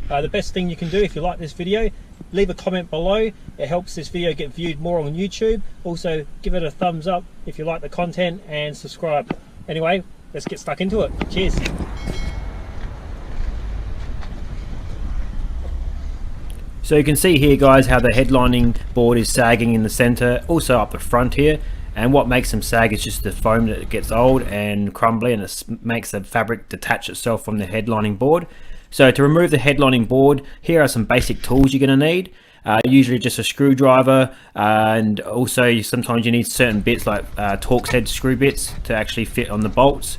The best thing you can do if you like this video, leave a comment below. It helps this video get viewed more on YouTube. Also give it a thumbs up if you like the content, and subscribe. Anyway, let's get stuck into it. Cheers. So you can see here, guys, how the headlining board is sagging in the center, also up the front here. And what makes them sag is just the foam that gets old and crumbly, and it makes the fabric detach itself from the headlining board. So to remove the headlining board, here are some basic tools you're going to need. Usually just a screwdriver, and also sometimes you need certain bits like Torx head screw bits to actually fit on the bolts.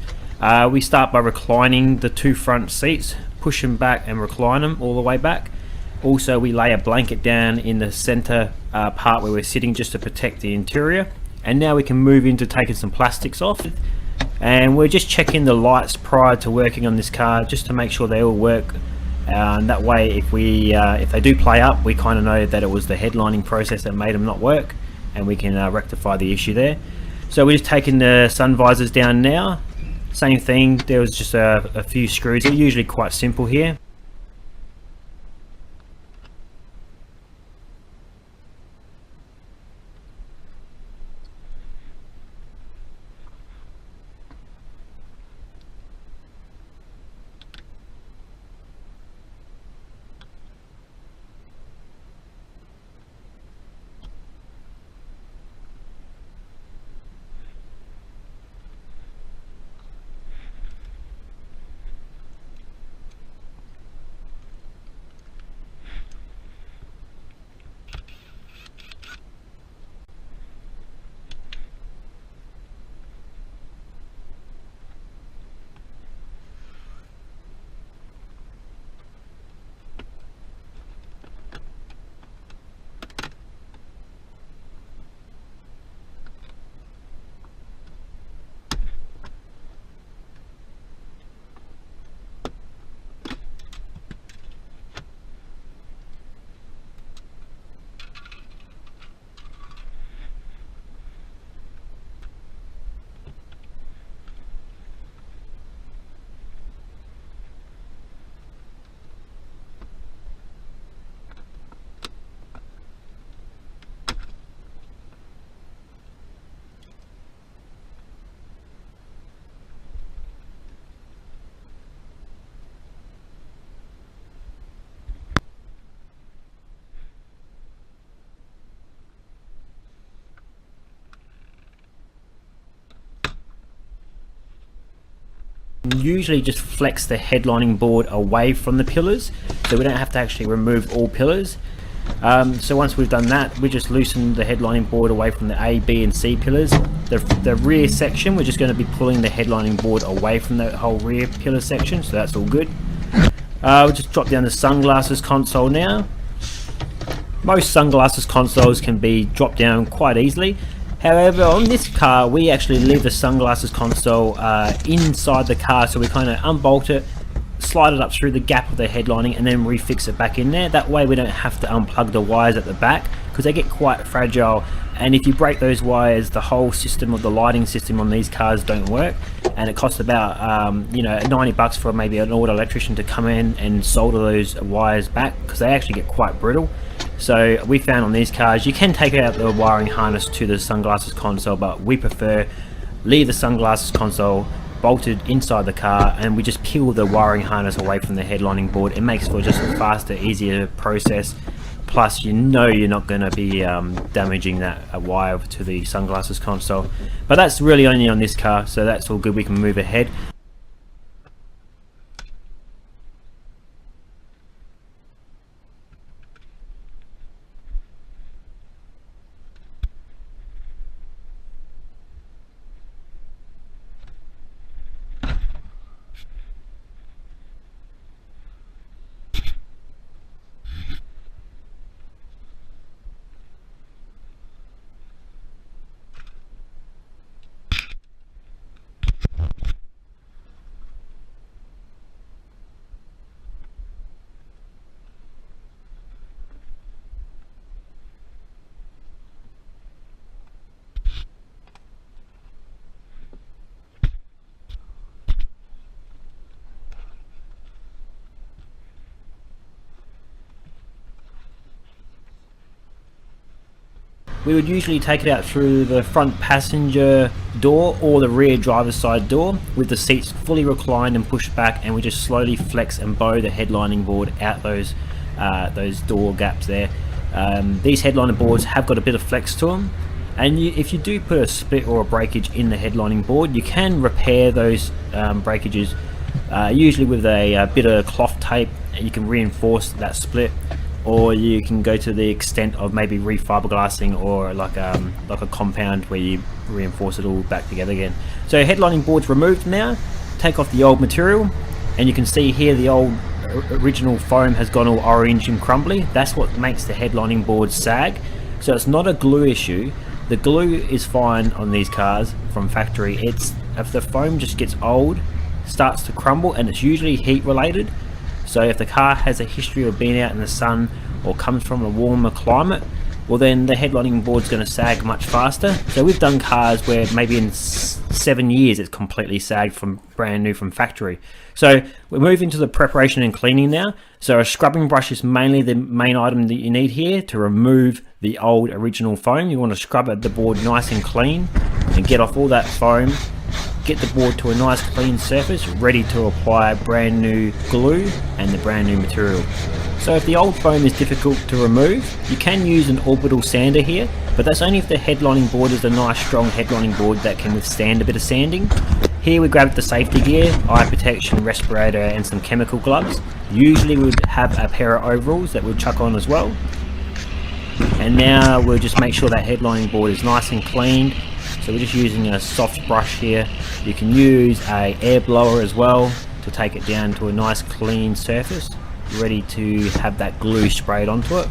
We start by reclining the two front seats, push them back and recline them all the way back. Also, we lay a blanket down in the center part where we're sitting just to protect the interior. And now we can move into taking some plastics off. And we're just checking the lights prior to working on this car just to make sure they all work. And that way, if they do play up, we kind of know that it was the headlining process that made them not work, and we can rectify the issue there. So we're just taking the sun visors down now. Same thing, there was just a few screws. They're usually quite simple here. Usually just flex the headlining board away from the pillars, so we don't have to actually remove all pillars. So once we've done that, we just loosen the headlining board away from the A, B and C pillars. The rear section, we're just going to be pulling the headlining board away from the whole rear pillar section, so that's all good. We'll just drop down the sunglasses console now. Most sunglasses consoles can be dropped down quite easily. However, on this car, we actually leave the sunglasses console inside the car, so we kind of unbolt it, slide it up through the gap of the headlining, and then refix it back in there. That way we don't have to unplug the wires at the back, because they get quite fragile, and if you break those wires, the whole system of the lighting system on these cars don't work, and it costs about you know, 90 bucks for maybe an auto electrician to come in and solder those wires back, because they actually get quite brittle. So we found on these cars, you can take out the wiring harness to the sunglasses console, but we prefer leave the sunglasses console bolted inside the car, and we just peel the wiring harness away from the headlining board. It makes for just a faster, easier process. Plus, you know you're not going to be damaging that wire to the sunglasses console. But that's really only on this car, so that's all good. We can move ahead. we would usually take it out through the front passenger door or the rear driver's side door with the seats fully reclined and pushed back, and we just slowly flex and bow the headlining board out those door gaps there. These headliner boards have got a bit of flex to them, and if you do put a split or a breakage in the headlining board, you can repair those breakages usually with a bit of cloth tape. You can reinforce that split, or you can go to the extent of maybe refiberglassing or like a compound where you reinforce it all back together again. So headlining board's removed now. Take off the old material, and you can see here the old original foam has gone all orange and crumbly. That's what makes the headlining board sag. So it's not a glue issue. The glue is fine on these cars from factory. It's if the foam just gets old, starts to crumble, and it's usually heat related. So if the car has a history of being out in the sun or comes from a warmer climate, well then the headlining board's going to sag much faster. So we've done cars where maybe in 7 years it's completely sagged from brand new from factory. So we're moving to the preparation and cleaning now. So a scrubbing brush is mainly the main item that you need here to remove the old original foam. You want to scrub the board nice and clean and get off all that foam. Get the board to a nice clean surface, ready to apply brand new glue and the brand new material. So if the old foam is difficult to remove, you can use an orbital sander here, but that's only if the headlining board is a nice strong headlining board that can withstand a bit of sanding. Here we grabbed the safety gear, eye protection, respirator and some chemical gloves. Usually we would have a pair of overalls that we'll chuck on as well. And now we'll just make sure that headlining board is nice and cleaned. So we're just using a soft brush here. You can use a air blower as well to take it down to a nice clean surface, ready to have that glue sprayed onto it.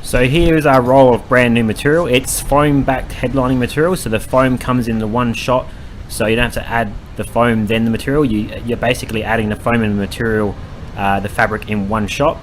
So here is our roll of brand new material. It's foam backed headlining material, so the foam comes in the one shot, so you don't have to add the foam then the material. You're basically adding the foam and the material, the fabric in one shot.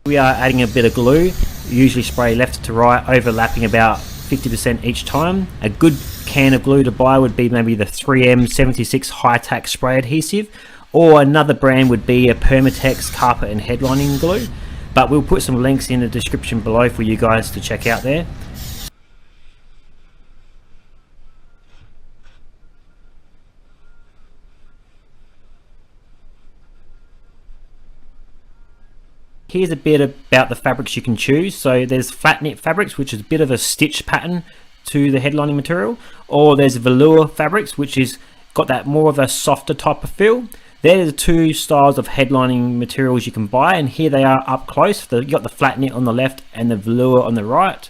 We are adding a bit of glue, usually spray left to right, overlapping about 50% each time. A good can of glue to buy would be maybe the 3M 76 high-tack spray adhesive, or another brand would be a Permatex carpet and headlining glue. But we'll put some links in the description below for you guys to check out there. Here's a bit about the fabrics you can choose. So there's flat knit fabrics, which is a bit of a stitch pattern to the headlining material, or there's velour fabrics, which is got that more of a softer type of feel. They're the two styles of headlining materials you can buy, and here they are up close. You got the flat knit on the left and the velour on the right.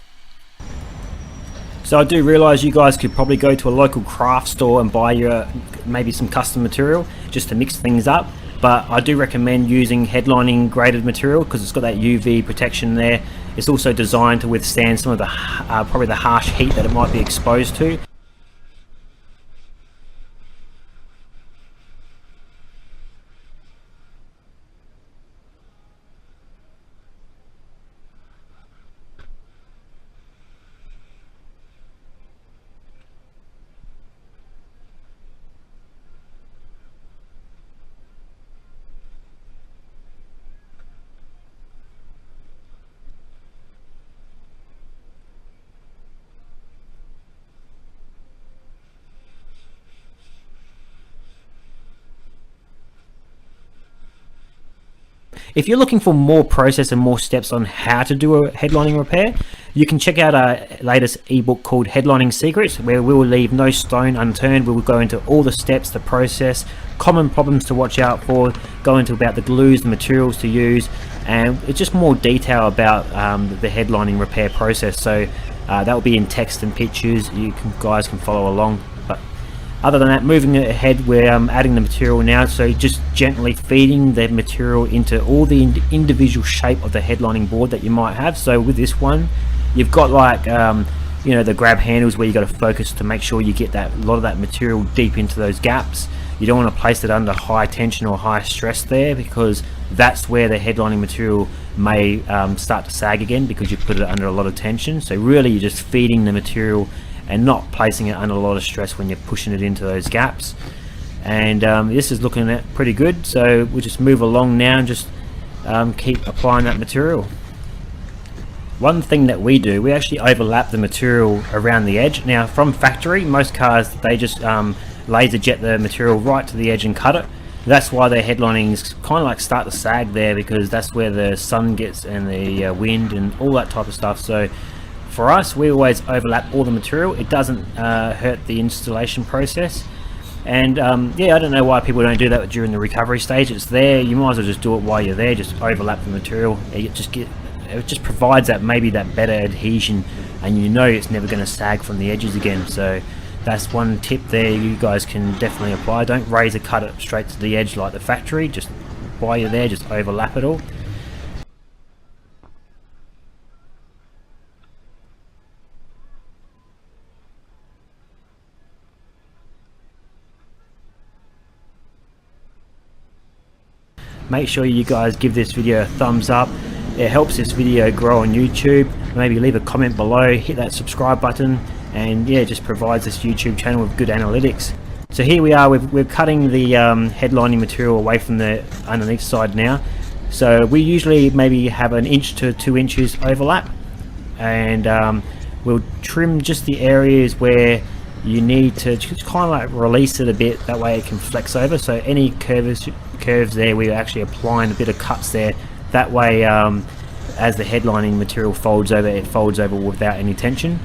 So I do realise you guys could probably go to a local craft store and buy your maybe some custom material just to mix things up, but I do recommend using headlining graded material because it's got that UV protection there. It's also designed to withstand some of the probably the harsh heat that it might be exposed to. If you're looking for more process and more steps on how to do a headlining repair, you can check out our latest ebook called Headlining Secrets, where we will leave no stone unturned. We will go into all the steps, the process, common problems to watch out for, go into about the glues, the materials to use, and it's just more detail about the headlining repair process. So that will be in text and pictures. Guys can follow along. But other than that, moving ahead, we're adding the material now, so just gently feeding the material into all the individual shape of the headlining board that you might have. So with this one, you've got like you know, the grab handles where you got to focus to make sure you get that lot of that material deep into those gaps. You don't want to place it under high tension or high stress there, because that's where the headlining material may start to sag again, because you put it under a lot of tension. So really you're just feeding the material and not placing it under a lot of stress when you're pushing it into those gaps. And this is looking at pretty good, so we'll just move along now and just keep applying that material. One thing that we do, we actually overlap the material around the edge. Now from factory, most cars, they just laser jet the material right to the edge and cut it. That's why their headlinings kind of like start to sag there, because that's where the sun gets and the wind and all that type of stuff. So for us, we always overlap all the material. It doesn't hurt the installation process. And yeah, I don't know why people don't do that during the recovery stage. It's there, you might as well just do it while you're there. Just overlap the material. It just provides that, maybe that better adhesion, and you know it's never going to sag from the edges again. So that's one tip there you guys can definitely apply. Don't razor cut it straight to the edge like the factory. Just while you're there, just overlap it all. Make sure you guys give this video a thumbs up. It helps this video grow on YouTube. Maybe leave a comment below, hit that subscribe button, and yeah, just provides this YouTube channel with good analytics. So here we are, we're cutting the headlining material away from the underneath side now. So we usually maybe have 1 inch to 2 inches overlap, and we'll trim just the areas where you need to just kind of like release it a bit, that way it can flex over. So any curves there, we're actually applying a bit of cuts there, that way as the headlining material folds over, it folds over without any tension.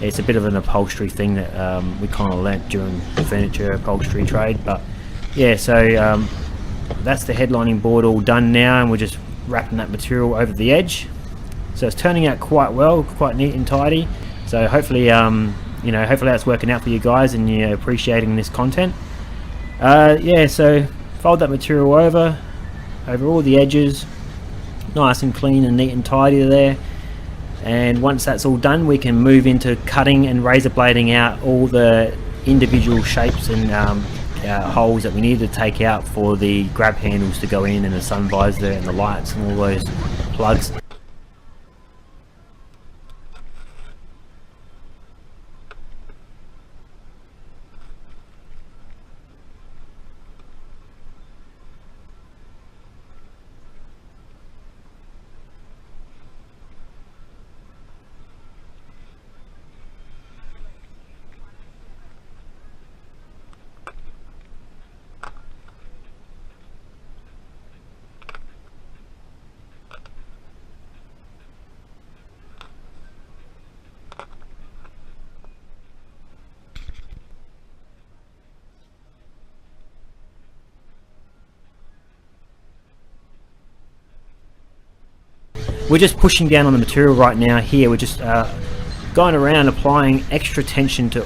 It's a bit of an upholstery thing that we kind of learnt during the furniture upholstery trade. But yeah, so that's the headlining board all done now, and we're just wrapping that material over the edge. So it's turning out quite well, quite neat and tidy. So hopefully you know, hopefully that's working out for you guys and you're appreciating this content. Yeah, so fold that material over all the edges, nice and clean and neat and tidy there. And once that's all done, we can move into cutting and razor blading out all the individual shapes and holes that we need to take out for the grab handles to go in, and the sun visor and the lights and all those plugs. We're just pushing down on the material right now here. We're just going around applying extra tension to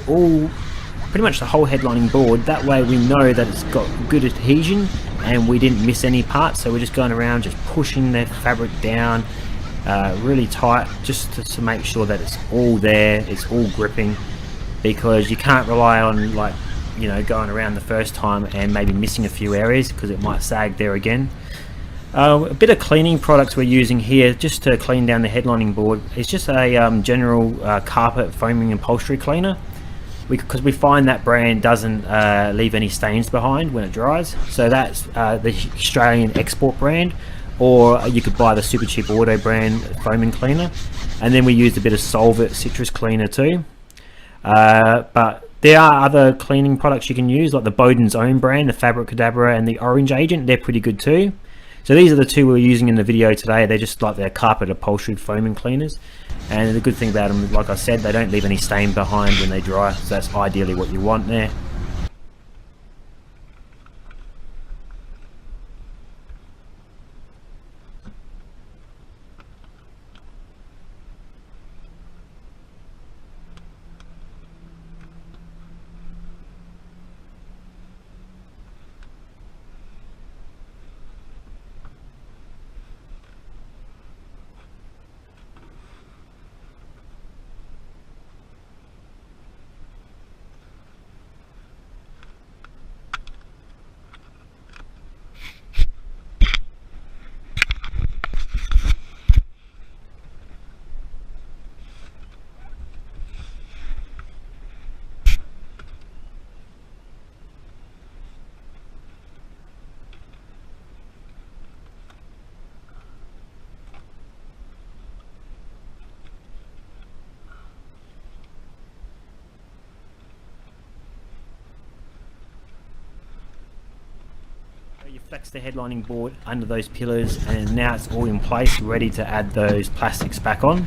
pretty much the whole headlining board. That way we know that it's got good adhesion and we didn't miss any parts. So we're just going around just pushing the fabric down really tight, just to make sure that it's all there, it's all gripping, because you can't rely on, like, you know, going around the first time and maybe missing a few areas, because it might sag there again. A bit of cleaning products we're using here just to clean down the headlining board. It's just a general carpet foaming upholstery cleaner, because we find that brand doesn't leave any stains behind when it dries. So that's the Australian export brand, or you could buy the super cheap Auto brand foaming cleaner. And then we used a bit of Solvit citrus cleaner too. But there are other cleaning products you can use, like the Bowden's own brand, the Fabric Cadabra and the Orange Agent. They're pretty good too. So these are the two we're using in the video today. They're just like their carpet upholstery foaming cleaners. And the good thing about them, like I said, they don't leave any stain behind when they dry. So that's ideally what you want there. flex the headlining board under those pillars, and now it's all in place, ready to add those plastics back on.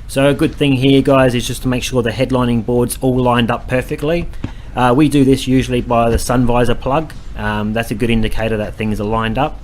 So a good thing here, guys, is just to make sure the headlining board's all lined up perfectly. We do this usually by the sun visor plug. That's a good indicator that things are lined up.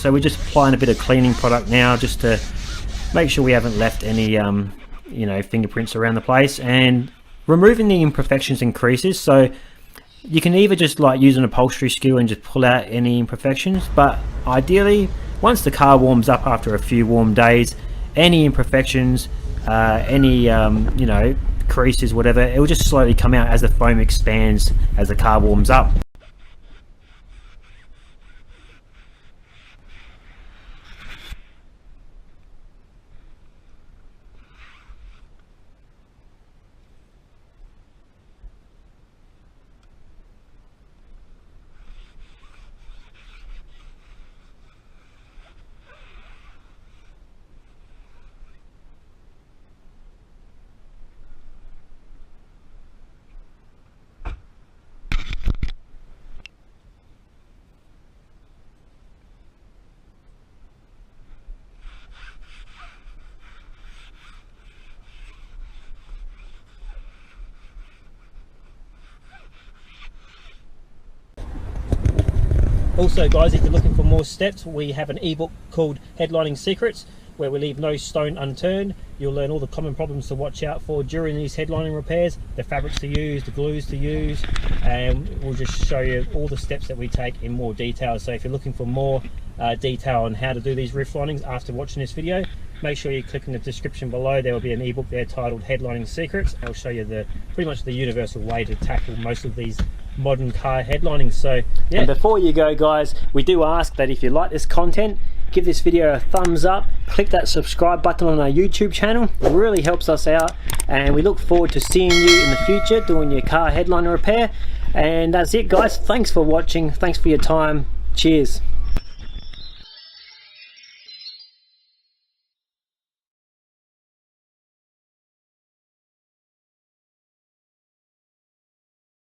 So we're just applying a bit of cleaning product now just to make sure we haven't left any you know, fingerprints around the place, and removing the imperfections and creases. So you can either just like use an upholstery skewer and just pull out any imperfections, but ideally once the car warms up after a few warm days, any imperfections, any you know, creases, whatever, it will just slowly come out as the foam expands as the car warms up. Also guys, if you're looking for more steps, we have an ebook called Headlining Secrets, where we leave no stone unturned. You'll learn all the common problems to watch out for during these headlining repairs, the fabrics to use, the glues to use, and we'll just show you all the steps that we take in more detail. So if you're looking for more detail on how to do these roof linings after watching this video, make sure you click in the description below. There will be an ebook there titled Headlining Secrets. I'll show you the pretty much the universal way to tackle most of these modern car headlining. So yeah. And before you go guys, we do ask that if you like this content, give this video a thumbs up, click that subscribe button on our YouTube channel. It really helps us out, and we look forward to seeing you in the future doing your car headliner repair. And that's it guys, thanks for watching, thanks for your time, cheers.